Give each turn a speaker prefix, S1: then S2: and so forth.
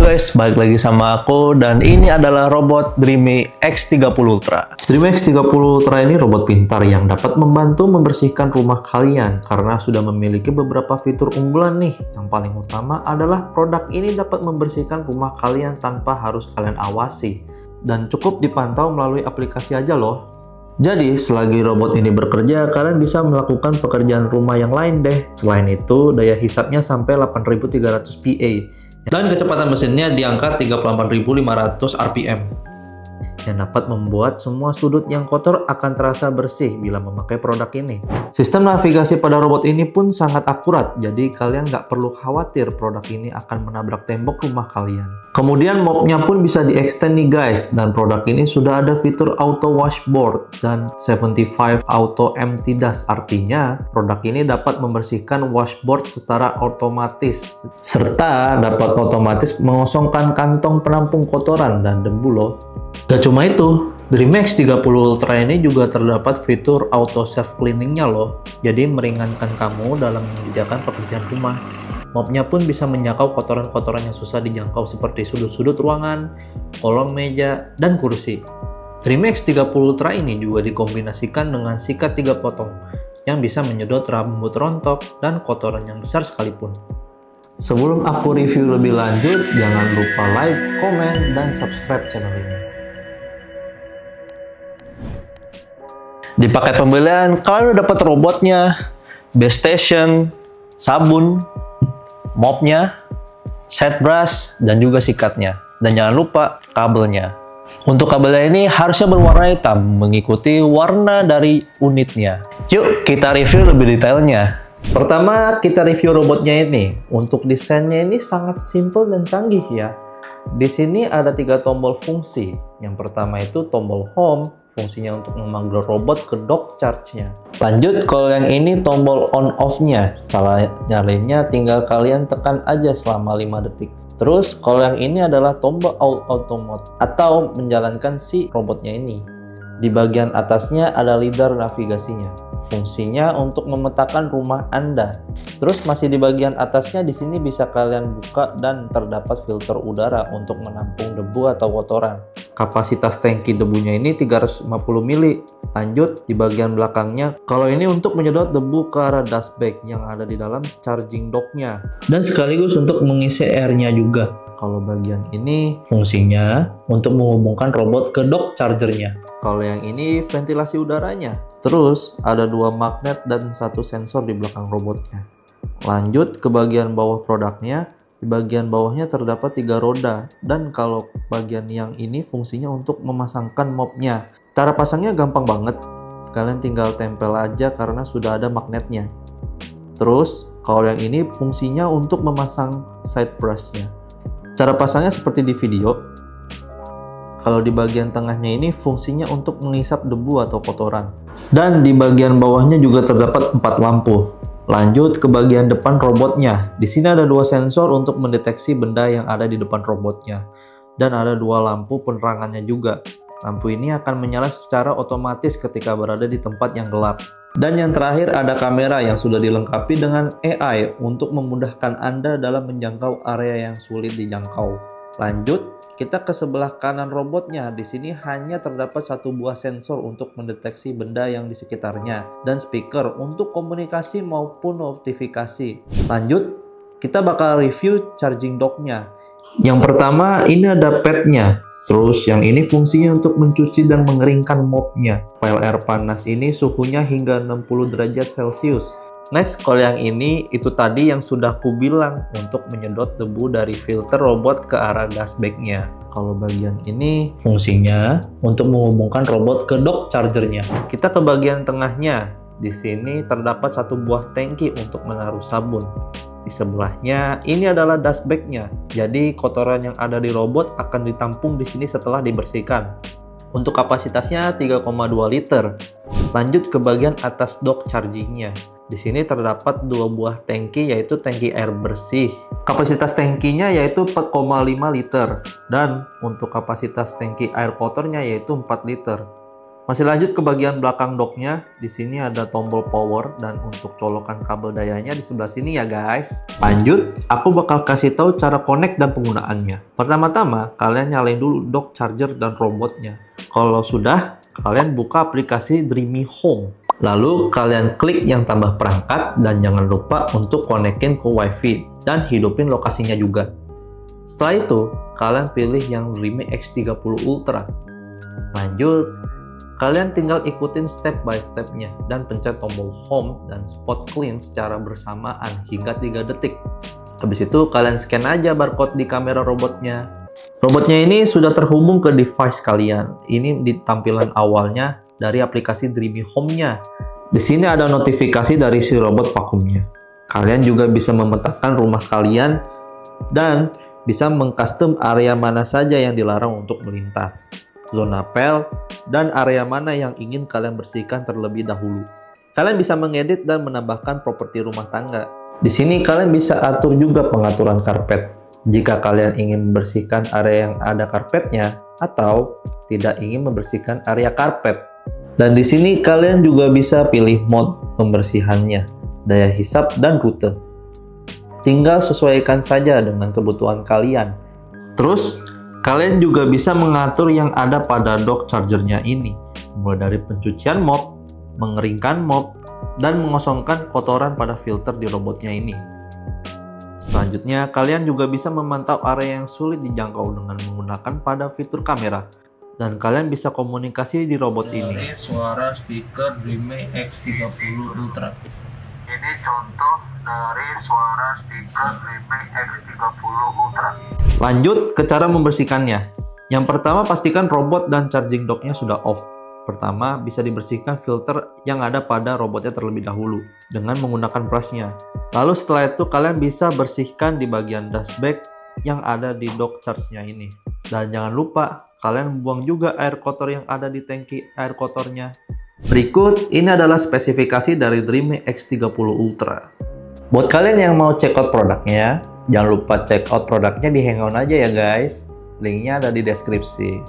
S1: guys, balik lagi sama aku dan ini adalah robot Dreamy X30 Ultra.
S2: Dreamy X30 Ultra ini robot pintar yang dapat membantu membersihkan rumah kalian karena sudah memiliki beberapa fitur unggulan nih. Yang paling utama adalah produk ini dapat membersihkan rumah kalian tanpa harus kalian awasi dan cukup dipantau melalui aplikasi aja loh. Jadi, selagi robot ini bekerja, kalian bisa melakukan pekerjaan rumah yang lain deh. Selain itu, daya hisapnya sampai 8300 PA. Dan kecepatan mesinnya di angka 38.500 RPM. Yang dapat membuat semua sudut yang kotor akan terasa bersih bila memakai produk ini. Sistem navigasi pada robot ini pun sangat akurat, jadi kalian nggak perlu khawatir produk ini akan menabrak tembok rumah kalian. Kemudian mopnya pun bisa di-extend nih guys, dan produk ini sudah ada fitur auto washboard dan 75 auto empty dust, artinya produk ini dapat membersihkan washboard secara otomatis serta dapat otomatis mengosongkan kantong penampung kotoran dan debu loh. Gak cuma itu, Dreamy X30 Ultra ini juga terdapat fitur auto self cleaningnya loh, jadi meringankan kamu dalam mengerjakan pekerjaan rumah. Mopnya pun bisa menyangkau kotoran-kotoran yang susah dijangkau seperti sudut-sudut ruangan, kolong meja, dan kursi. Dreamy X30 Ultra ini juga dikombinasikan dengan sikat 3 potong yang bisa menyedot rambut rontok dan kotoran yang besar sekalipun. Sebelum aku review lebih lanjut, jangan lupa like, komen, dan subscribe channel ini.
S1: Di paket pembelian, kalian udah dapat robotnya, base station, sabun, mopnya, set brush, dan juga sikatnya. Dan jangan lupa kabelnya. Untuk kabelnya ini harusnya berwarna hitam, mengikuti warna dari unitnya. Yuk kita review lebih detailnya.
S2: Pertama, kita review robotnya ini. Untuk desainnya ini sangat simple dan canggih ya. Di sini ada 3 tombol fungsi. Yang pertama itu tombol home, fungsinya untuk memanggil robot ke dock charge-nya. Lanjut, kalau yang ini tombol on off-nya. Cara nyalainnya tinggal kalian tekan aja selama 5 detik. Terus, kalau yang ini adalah tombol auto mode atau menjalankan si robotnya ini. Di bagian atasnya ada leader navigasinya. Fungsinya untuk memetakan rumah Anda. Terus masih di bagian atasnya di sini bisa kalian buka dan terdapat filter udara untuk menampung debu atau kotoran. Kapasitas tangki debunya ini 350 mili. Lanjut, di bagian belakangnya, kalau ini untuk menyedot debu ke arah dust bag yang ada di dalam charging dock-nya.
S1: Dan sekaligus untuk mengisi airnya juga.
S2: Kalau bagian ini
S1: Fungsinya untuk menghubungkan robot ke dock chargernya.
S2: Kalau yang ini ventilasi udaranya. Terus ada 2 magnet dan 1 sensor di belakang robotnya. Lanjut ke bagian bawah produknya. Di bagian bawahnya terdapat 3 roda. Dan kalau bagian yang ini fungsinya untuk memasangkan mopnya. Cara pasangnya gampang banget. Kalian tinggal tempel aja karena sudah ada magnetnya. Terus kalau yang ini fungsinya untuk memasang side brush-nya. Cara pasangnya seperti di video. Kalau di bagian tengahnya ini fungsinya untuk menghisap debu atau kotoran. Dan di bagian bawahnya juga terdapat 4 lampu. Lanjut ke bagian depan robotnya. Di sini ada 2 sensor untuk mendeteksi benda yang ada di depan robotnya. Dan ada 2 lampu penerangannya juga. Lampu ini akan menyala secara otomatis ketika berada di tempat yang gelap. Dan yang terakhir ada kamera yang sudah dilengkapi dengan AI untuk memudahkan Anda dalam menjangkau area yang sulit dijangkau. Lanjut, kita ke sebelah kanan robotnya. Di sini hanya terdapat 1 buah sensor untuk mendeteksi benda yang di sekitarnya dan speaker untuk komunikasi maupun notifikasi. Lanjut, kita bakal review charging dock-nya. Yang pertama, ini ada pad-nya. Terus yang ini fungsinya untuk mencuci dan mengeringkan mopnya. Pile air panas ini suhunya hingga 60 derajat Celcius. Next, kalau yang ini itu tadi yang sudah aku bilang untuk menyedot debu dari filter robot ke arah dust bag-nya. Kalau bagian ini
S1: Fungsinya untuk menghubungkan robot ke dock chargernya.
S2: kita ke bagian tengahnya. Di sini terdapat 1 buah tangki untuk menaruh sabun. Di sebelahnya ini adalah dust bag-nya. Jadi kotoran yang ada di robot akan ditampung di sini setelah dibersihkan. Untuk kapasitasnya 3,2 liter. Lanjut ke bagian atas dock charging-nya. Di sini terdapat 2 buah tangki yaitu tangki air bersih. Kapasitas tangkinya yaitu 4,5 liter dan untuk kapasitas tangki air kotornya yaitu 4 liter. Masih lanjut ke bagian belakang docknya. Di sini ada tombol power dan untuk colokan kabel dayanya di sebelah sini ya guys. Lanjut, aku bakal kasih tahu cara connect dan penggunaannya. Pertama-tama, kalian nyalain dulu dock, charger, dan robotnya. Kalau sudah, kalian buka aplikasi Dreamy Home. Lalu kalian klik yang tambah perangkat dan jangan lupa untuk konekin ke WiFi dan hidupin lokasinya juga. Setelah itu, kalian pilih yang Dreamy X30 Ultra. Lanjut, kalian tinggal ikutin step by stepnya dan pencet tombol home dan spot clean secara bersamaan hingga 3 detik. Habis itu kalian scan aja barcode di kamera robotnya. Robotnya ini sudah terhubung ke device kalian. Ini di tampilan awalnya dari aplikasi Dreamy Home-nya. Di sini ada notifikasi dari si robot vakumnya. Kalian juga bisa memetakan rumah kalian dan bisa mengcustom area mana saja yang dilarang untuk melintas, zona pel, dan area mana yang ingin kalian bersihkan terlebih dahulu. Kalian bisa mengedit dan menambahkan properti rumah tangga. Di sini kalian bisa atur juga pengaturan karpet. Jika kalian ingin membersihkan area yang ada karpetnya atau tidak ingin membersihkan area karpet. Dan di sini kalian juga bisa pilih mode pembersihannya, daya hisap, dan rute. Tinggal sesuaikan saja dengan kebutuhan kalian. Terus, kalian juga bisa mengatur yang ada pada dock chargernya ini, mulai dari pencucian mop, mengeringkan mop, dan mengosongkan kotoran pada filter di robotnya ini. Selanjutnya, kalian juga bisa memantau area yang sulit dijangkau dengan menggunakan pada fitur kamera. Dan kalian bisa komunikasi di robot ini.
S1: Ini suara speaker Dreamy X30 Ultra.
S3: Ini contoh dari suara speaker Dreamy X30 Ultra.
S2: Lanjut ke cara membersihkannya. Yang pertama, pastikan robot dan charging docknya sudah off. Pertama, bisa dibersihkan filter yang ada pada robotnya terlebih dahulu dengan menggunakan brushnya. Lalu setelah itu kalian bisa bersihkan di bagian dashback yang ada di dock charge-nya ini. Dan jangan lupa kalian buang juga air kotor yang ada di tangki air kotornya. Berikut ini adalah spesifikasi dari Dreamy X30 Ultra. Buat kalian yang mau check out produknya, jangan lupa check out produknya di Hangout aja ya guys. Linknya ada di deskripsi.